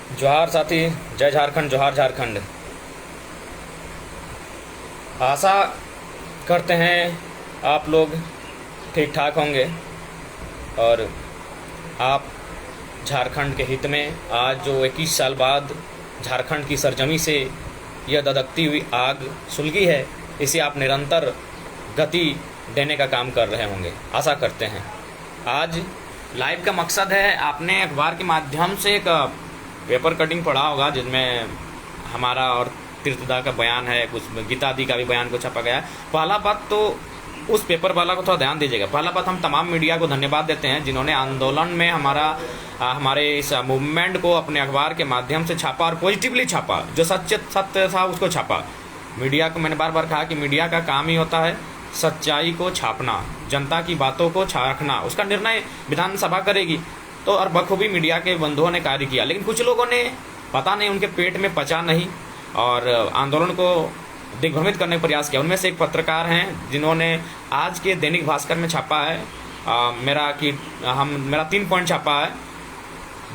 जोहार साथी। जय झारखंड, जोहार झारखंड। आशा करते हैं आप लोग ठीक ठाक होंगे और आप झारखंड के हित में आज जो 21 साल बाद झारखंड की सरजमी से यह धधकती हुई आग सुलगी है, इसे आप निरंतर गति देने का काम कर रहे होंगे, आशा करते हैं। आज लाइव का मकसद है, आपने अखबार के माध्यम से एक पेपर कटिंग पढ़ा होगा जिसमें हमारा और तीर्थदा का बयान है, कुछ गीता दी का भी बयान को छपा गया है। पहला बात तो उस पेपर वाला को थोड़ा ध्यान दीजिएगा। पहला बात, हम तमाम मीडिया को धन्यवाद देते हैं जिन्होंने आंदोलन में हमारे इस मूवमेंट को अपने अखबार के माध्यम से छापा और पॉजिटिवली छापा, जो सत्य था उसको छापा। मीडिया को मैंने बार बार कहा कि मीडिया का काम ही होता है सच्चाई को छापना, जनता की बातों को रखना। उसका निर्णय विधानसभा करेगी। तो और बखूबी मीडिया के बंधुओं ने कार्य किया, लेकिन कुछ लोगों ने पता नहीं उनके पेट में पचा नहीं और आंदोलन को दिग्भ्रमित करने का प्रयास किया। उनमें से एक पत्रकार हैं जिन्होंने आज के दैनिक भास्कर में छापा है मेरा 3 पॉइंट छापा है।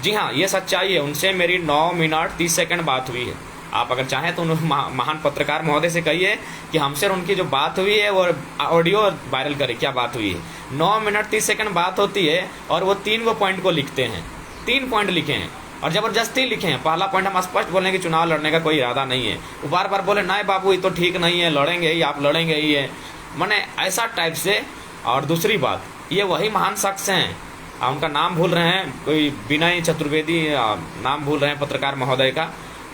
जी हाँ, ये सच्चाई है। उनसे मेरी 9 मिनट 30 सेकंड बात हुई है। आप अगर चाहें तो उन महान पत्रकार महोदय से कहिए कि हमसे उनकी जो बात हुई है वो ऑडियो वायरल करे, क्या बात हुई है। 9 मिनट 30 सेकंड बात होती है और वो 3 पॉइंट को लिखते हैं। 3 पॉइंट लिखे हैं और ज़बरदस्ती लिखे हैं। पहला पॉइंट, हम स्पष्ट बोलें कि चुनाव लड़ने का कोई इरादा नहीं है। वो बार बार बोले नहीं बाबू ये तो ठीक नहीं है, लड़ेंगे ही, आप लड़ेंगे ही है, मैंने ऐसा टाइप से। और दूसरी बात, ये वही महान शख्स हैं, उनका नाम भूल रहे हैं, कोई विनय चतुर्वेदी नाम भूल रहे हैं पत्रकार महोदय का।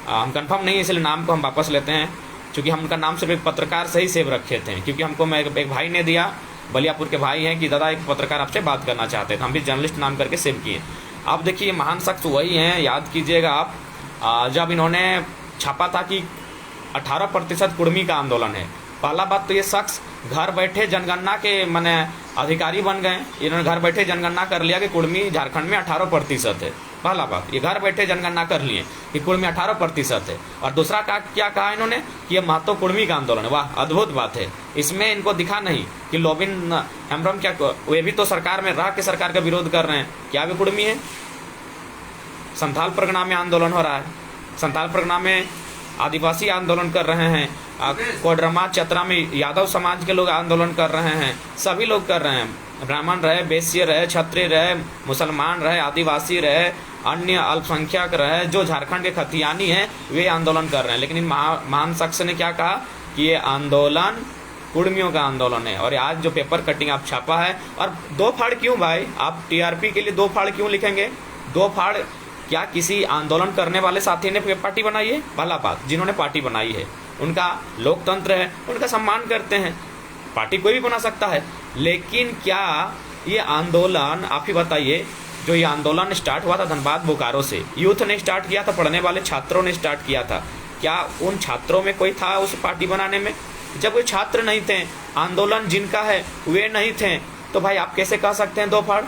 हम कंफर्म नहीं है, इसलिए नाम को हम वापस लेते हैं, क्योंकि हम उनका नाम सिर्फ एक पत्रकार से ही सेव रखे थे। क्योंकि हमको एक भाई ने दिया, बलियापुर के भाई हैं, कि दादा एक पत्रकार आपसे बात करना चाहते थे, हम भी जर्नलिस्ट नाम करके सेव किए। आप देखिए महान शख्स वही हैं, याद कीजिएगा आप। जब इन्होंने छापा था कि 18% कुर्मी का आंदोलन है, पहला बात तो ये शख्स घर बैठे जनगणना के माने अधिकारी बन गए। इन्होंने घर बैठे जनगणना कर लिया कि कुर्मी झारखंड में 18% है। पहला बात, ये घर बैठे जनगणना कर लिए कि कुर्मी 18% है। और दूसरा क्या कहा इन्होंने कि ये महतो कुर्मी का आंदोलन है। वाह, अद्भुत बात है। इसमें इनको दिखा नहीं कि लोबिन हेम्ब्रम क्या, वे भी तो सरकार में रह के सरकार का विरोध कर रहे हैं, क्या वे कुर्मी है। संथाल परगना में आंदोलन हो रहा है, संथाल परगना में आदिवासी आंदोलन कर रहे हैं, कोडरमा चतरा में यादव समाज के लोग आंदोलन कर रहे हैं, सभी लोग कर रहे हैं। ब्राह्मण रहे, वैश्य रहे, क्षत्रिय रहे, मुसलमान रहे, आदिवासी रहे, अन्य अल्पसंख्यक रहे, जो झारखंड के खतियानी हैं वे आंदोलन कर रहे हैं। लेकिन इन महान शख्स ने क्या कहा कि ये आंदोलन कुर्मियों का आंदोलन है। और आज जो पेपर कटिंग आप छापा है, और 2 फाड़ क्यों भाई, आप टीआरपी के लिए 2 फाड़ क्यों लिखेंगे? 2 फाड़ क्या किसी आंदोलन करने वाले साथी ने पार्टी बनाई है? पहला बात, जिन्होंने पार्टी बनाई है उनका लोकतंत्र है, उनका सम्मान करते हैं, पार्टी कोई भी बना सकता है। लेकिन क्या ये आंदोलन, आप ही बताइए, जो ये आंदोलन स्टार्ट हुआ था धनबाद बोकारो से, यूथ ने स्टार्ट किया था, पढ़ने वाले छात्रों ने स्टार्ट किया था, क्या उन छात्रों में कोई था उस पार्टी बनाने में? जब वो छात्र नहीं थे, आंदोलन जिनका है वे नहीं थे, तो भाई आप कैसे कह सकते हैं 2 फाड़?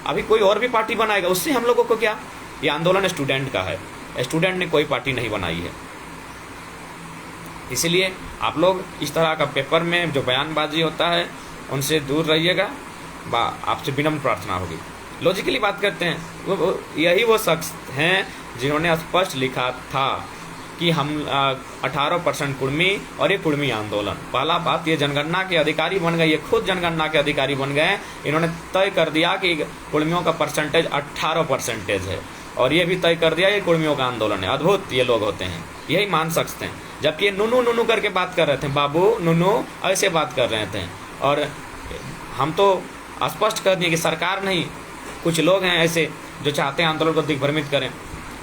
अभी कोई और भी पार्टी बनाएगा, उससे हम लोगों को क्या? ये आंदोलन स्टूडेंट का है, स्टूडेंट ने कोई पार्टी नहीं बनाई है। इसलिए आप लोग इस तरह का पेपर में जो बयानबाजी होता है उनसे दूर रहिएगा, आपसे विनम्र प्रार्थना होगी। लॉजिकली बात करते हैं, यही वो शख्स हैं जिन्होंने स्पष्ट लिखा था कि हम 18% कुर्मी और ये कुर्मी आंदोलन। पहला बात, ये जनगणना के अधिकारी बन गए, ये खुद जनगणना के अधिकारी बन गए। इन्होंने तय कर दिया कि कुर्मियों का परसेंटेज 18% है और ये भी तय कर दिया ये कुर्मियों का आंदोलन है। अद्भुत ये लोग होते हैं, यही महान शख्स थे। जबकि ये नुनू नुनू करके बात कर रहे थे, बाबू नुनू ऐसे बात कर रहे थे। और हम तो स्पष्ट कर दिए कि सरकार नहीं, कुछ लोग हैं ऐसे जो चाहते हैं आंदोलन को दिग्भ्रमित करें।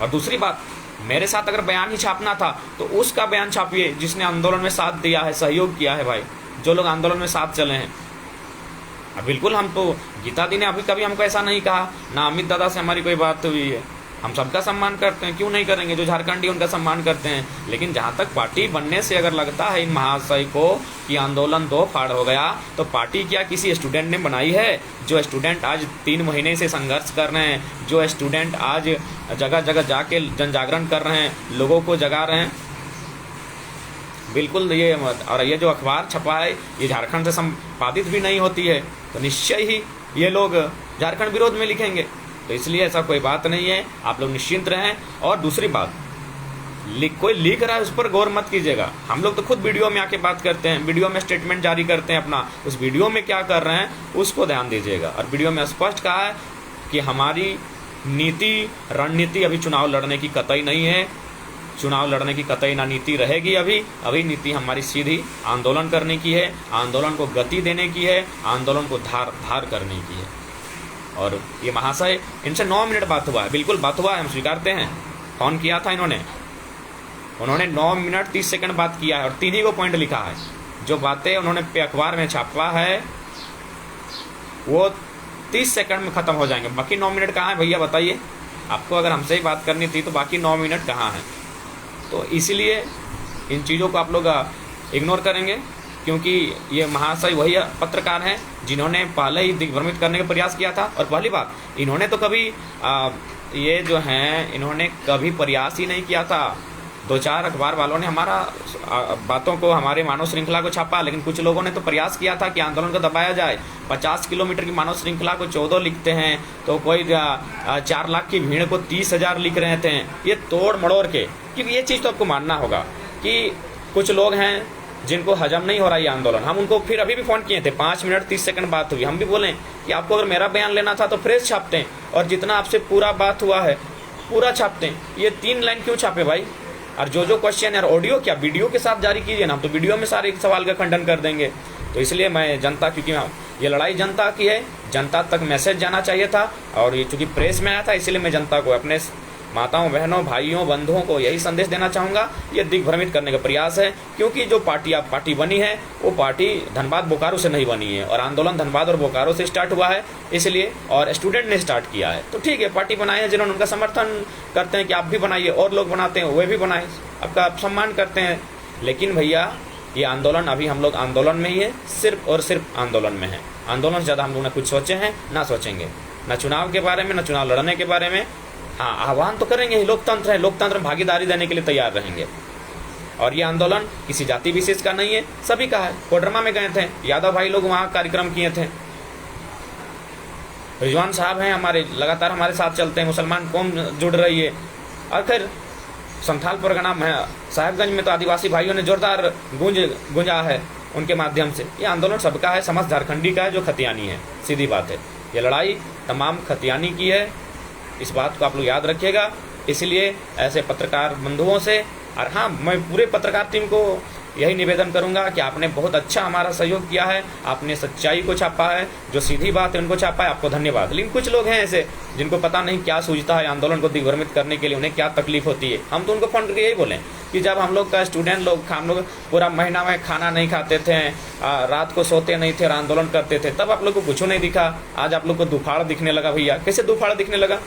और दूसरी बात, मेरे साथ अगर बयान ही छापना था तो उसका बयान छापिए जिसने आंदोलन में साथ दिया है, सहयोग किया है भाई, जो लोग आंदोलन में साथ चले हैं। बिल्कुल, हम तो गीता दी ने अभी कभी हमको ऐसा नहीं कहा, ना अमित दादा से हमारी कोई बात हुई है। हम सबका सम्मान करते हैं, क्यों नहीं करेंगे? जो झारखंडी उनका सम्मान करते हैं। लेकिन जहाँ तक पार्टी बनने से अगर लगता है इन महाशय को कि आंदोलन 2 फाड़ हो गया, तो पार्टी क्या किसी स्टूडेंट ने बनाई है? जो स्टूडेंट आज 3 महीने से संघर्ष कर रहे हैं, जो स्टूडेंट आज जगह जगह जाके जन जागरण कर रहे हैं, लोगों को जगा रहे हैं। बिल्कुल, ये जो अखबार छपा है ये झारखंड से संपादित भी नहीं होती है, तो निश्चय ही ये लोग झारखंड विरोध में लिखेंगे। तो इसलिए ऐसा कोई बात नहीं है, आप लोग निश्चिंत रहें। और दूसरी बात, कोई लिख रहा है उस पर गौर मत कीजिएगा। हम लोग तो खुद वीडियो में आके बात करते हैं, वीडियो में स्टेटमेंट जारी करते हैं अपना, उस वीडियो में क्या कर रहे हैं उसको ध्यान दीजिएगा। और वीडियो में स्पष्ट कहा है कि हमारी नीति रणनीति अभी चुनाव लड़ने की कतई नहीं है, चुनाव लड़ने की कतई ना नीति रहेगी। अभी नीति हमारी सीधी आंदोलन करने की है, आंदोलन को गति देने की है, आंदोलन को धार करने की है। और ये महाशय, इनसे 9 मिनट बात हुआ है, बिल्कुल बात हुआ है, हम स्वीकारते हैं। फोन किया था उन्होंने 9 मिनट 30 सेकंड बात किया है और 3 ही को पॉइंट लिखा है। जो बातें उन्होंने अखबार में छापा है वो 30 सेकंड में ख़त्म हो जाएंगे। बाकी 9 मिनट कहाँ है भैया बताइए? आपको अगर हमसे ही बात करनी थी तो बाकी 9 मिनट कहाँ हैं? तो इसीलिए इन चीज़ों को आप लोग इग्नोर करेंगे, क्योंकि ये महाशय वही पत्रकार हैं जिन्होंने पहले ही दिग्भ्रमित करने का प्रयास किया था। और पहली बात, इन्होंने तो कभी ये जो हैं इन्होंने कभी प्रयास ही नहीं किया था। 2-4 अखबार वालों ने हमारा बातों को, हमारे मानव श्रृंखला को छापा, लेकिन कुछ लोगों ने तो प्रयास किया था कि आंदोलन को दबाया जाए। 50 किलोमीटर की मानव श्रृंखला को 14 लिखते हैं तो कोई 4 लाख की भीड़ को 30,000 लिख रहे थे। ये तोड़ मड़ोड़ के, क्योंकि ये चीज़ तो आपको मानना होगा कि कुछ लोग हैं जिनको हजम नहीं हो रहा ये आंदोलन। हम उनको फिर अभी भी फ़ोन किए थे, 5 मिनट 30 सेकंड बात हुई। हम भी बोलें कि आपको अगर मेरा बयान लेना था तो फ्रेश छापते हैं, और जितना आपसे पूरा बात हुआ है पूरा छापते हैं। ये 3 लाइन क्यों छापे भाई? और जो क्वेश्चन यार ऑडियो क्या वीडियो के साथ जारी कीजिए ना, हम तो वीडियो में सारे सवाल का खंडन कर देंगे। तो इसलिए मैं जनता, क्योंकि ये लड़ाई जनता की है, जनता तक मैसेज जाना चाहिए था, और ये चूँकि प्रेस में आया था इसलिए मैं जनता को, अपने माताओं बहनों भाइयों बंधुओं को यही संदेश देना चाहूँगा। ये दिग्भ्रमित करने का प्रयास है, क्योंकि जो पार्टी बनी है वो पार्टी धनबाद बोकारो से नहीं बनी है, और आंदोलन धनबाद और बोकारो से स्टार्ट हुआ है इसलिए, और स्टूडेंट ने स्टार्ट किया है। तो ठीक है, पार्टी बनाए हैं जिन्होंने, उनका समर्थन करते हैं कि आप भी बनाइए, और लोग बनाते हैं वे भी बनाए, आपका सम्मान करते हैं। लेकिन भैया ये आंदोलन, अभी हम लोग आंदोलन में ही है, सिर्फ और सिर्फ आंदोलन में है। आंदोलन से ज़्यादा हम लोग ने कुछ सोचे हैं ना सोचेंगे, ना चुनाव के बारे में, ना चुनाव लड़ने के बारे में। हाँ, आह्वान तो करेंगे ही, लोकतंत्र है, लोकतंत्र में भागीदारी देने के लिए तैयार रहेंगे। और ये आंदोलन किसी जाति विशेष का नहीं है, सभी का है। कोडरमा में गए थे, यादव भाई लोग वहाँ कार्यक्रम किए थे। रिजवान साहब हैं हमारे, लगातार हमारे साथ चलते हैं, मुसलमान कौम जुड़ रही है। और फिर संथाल परगना में साहेबगंज में तो आदिवासी भाइयों ने जोरदार गूंजा है उनके माध्यम से। ये आंदोलन सबका है, समस्त झारखंडी का है जो खतियानी है, सीधी बात है। ये लड़ाई तमाम खतियानी की है, इस बात को आप लोग याद रखिएगा। इसलिए ऐसे पत्रकार बंधुओं से, और हाँ, मैं पूरे पत्रकार टीम को यही निवेदन करूंगा कि आपने बहुत अच्छा हमारा सहयोग किया है, आपने सच्चाई को छापा है, जो सीधी बात है उनको छापा है, आपको धन्यवाद। लेकिन कुछ लोग हैं ऐसे जिनको पता नहीं क्या सूझता है आंदोलन को दिग्भ्रमित करने के लिए, उन्हें क्या तकलीफ होती है। हम तो उनको फोन करके यही बोलें कि जब हम लोग का स्टूडेंट लोग, हम लोग पूरा महीना में खाना नहीं खाते थे, रात को सोते नहीं थे और आंदोलन करते थे, तब आप लोग को कुछ नहीं दिखा। आज आप लोग को दुफाड़ दिखने लगा। भैया कैसे दुफाड़ दिखने लगा?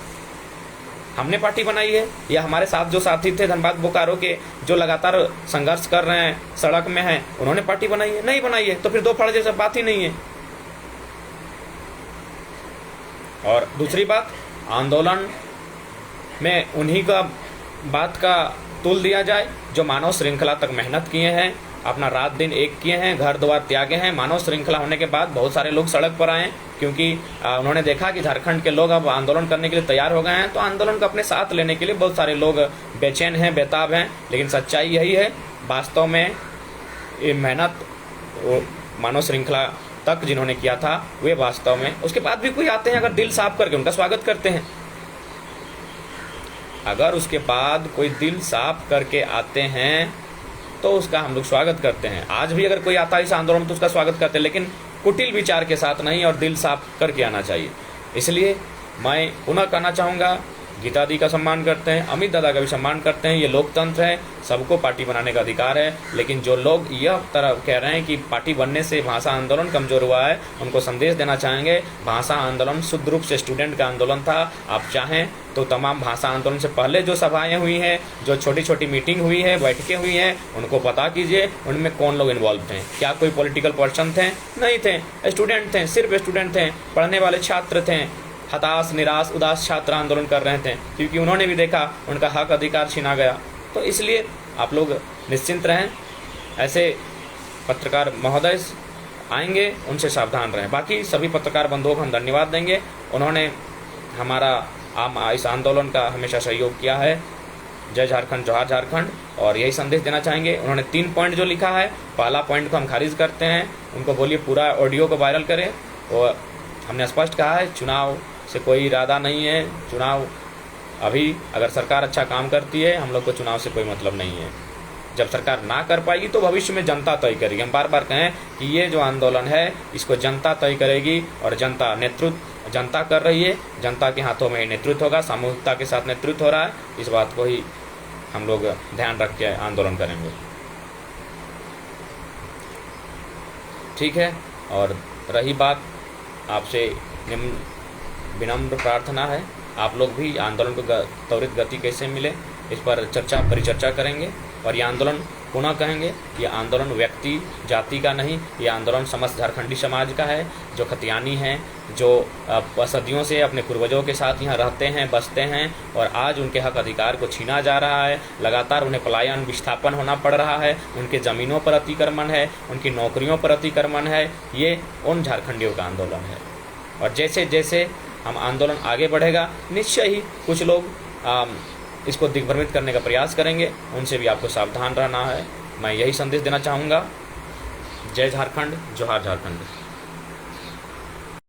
हमने पार्टी बनाई है, या हमारे साथ जो साथी थे धनबाद बोकारो के, जो लगातार संघर्ष कर रहे हैं, सड़क में हैं, उन्होंने पार्टी बनाई है? नहीं बनाई है। तो फिर दो फाड़ जैसा बात ही नहीं है। और दूसरी बात, आंदोलन में उन्हीं का बात का तुल दिया जाए जो मानव श्रृंखला तक मेहनत किए हैं, अपना रात दिन एक किए हैं, घर द्वार त्यागे हैं। मानव श्रृंखला होने के बाद बहुत सारे लोग सड़क पर आए, क्योंकि उन्होंने देखा कि झारखंड के लोग अब आंदोलन करने के लिए तैयार हो गए हैं, तो आंदोलन को अपने साथ लेने के लिए बहुत सारे लोग बेचैन हैं, बेताब हैं। लेकिन सच्चाई यही है, वास्तव में ये मेहनत मानव श्रृंखला तक जिन्होंने किया था वे वास्तव में, उसके बाद भी कोई आते हैं अगर दिल साफ करके, उनका स्वागत करते हैं। अगर उसके बाद कोई दिल साफ करके आते हैं तो उसका हम लोग स्वागत करते हैं। आज भी अगर कोई आता है इस आंदोलन में तो उसका स्वागत करते हैं, लेकिन कुटिल विचार के साथ नहीं, और दिल साफ करके आना चाहिए। इसलिए मैं पुनः कहना चाहूँगा, गीता दी का सम्मान करते हैं, अमित दादा का भी सम्मान करते हैं। ये लोकतंत्र है, सबको पार्टी बनाने का अधिकार है। लेकिन जो लोग यह तरफ कह रहे हैं कि पार्टी बनने से भाषा आंदोलन कमजोर हुआ है, उनको संदेश देना चाहेंगे, भाषा आंदोलन शुद्ध रूप से स्टूडेंट का आंदोलन था। आप चाहें तो तमाम भाषा आंदोलन से पहले जो सभाएं हुई हैं, जो छोटी छोटी मीटिंग हुई है, बैठकें हुई हैं, उनको पता कीजिए उनमें कौन लोग इन्वॉल्व थे। क्या कोई पॉलिटिकल पर्सन थे? नहीं थे, स्टूडेंट थे, सिर्फ स्टूडेंट थे, पढ़ने वाले छात्र थे। हताश निराश उदास छात्र आंदोलन कर रहे थे, क्योंकि उन्होंने भी देखा उनका हक अधिकार छीना गया। तो इसलिए आप लोग निश्चिंत रहें, ऐसे पत्रकार महोदय आएंगे, उनसे सावधान रहें। बाकी सभी पत्रकार बंधुओं को हम धन्यवाद देंगे, उन्होंने हमारा इस आंदोलन का हमेशा सहयोग किया है। जय झारखंड, जोहार झारखंड। और यही संदेश देना चाहेंगे। उन्होंने 3 पॉइंट जो लिखा है, पहला पॉइंट को हम खारिज करते हैं। उनको बोलिए पूरा ऑडियो को वायरल करें। और हमने स्पष्ट कहा है, चुनाव से कोई इरादा नहीं है। चुनाव अभी अगर सरकार अच्छा काम करती है, हम लोग को चुनाव से कोई मतलब नहीं है। जब सरकार ना कर पाएगी तो भविष्य में जनता तय करेगी। हम बार बार कहें कि ये जो आंदोलन है, इसको जनता तय करेगी और जनता कर रही है। जनता के हाथों में ही नेतृत्व होगा, सामूहिकता के साथ नेतृत्व हो रहा है। इस बात को ही हम लोग ध्यान रख के आंदोलन करेंगे। ठीक है। और रही बात, आपसे विनम्र प्रार्थना है, आप लोग भी आंदोलन को त्वरित गति कैसे मिले, इस पर परिचर्चा करेंगे। और ये आंदोलन पुनः कहेंगे, ये आंदोलन व्यक्ति जाति का नहीं, ये आंदोलन समस्त झारखंडी समाज का है, जो खतियानी हैं, जो सदियों से अपने पूर्वजों के साथ यहाँ रहते हैं, बसते हैं, और आज उनके हक अधिकार को छीना जा रहा है। लगातार उन्हें पलायन, विस्थापन होना पड़ रहा है। उनके ज़मीनों पर अतिक्रमण है, उनकी नौकरियों पर अतिक्रमण है। ये उन झारखंडियों का आंदोलन है। और जैसे जैसे हम आंदोलन आगे बढ़ेगा, निश्चय ही कुछ लोग इसको दिग्भ्रमित करने का प्रयास करेंगे। उनसे भी आपको सावधान रहना है। मैं यही संदेश देना चाहूँगा। जय झारखंड, जोहार झारखंड।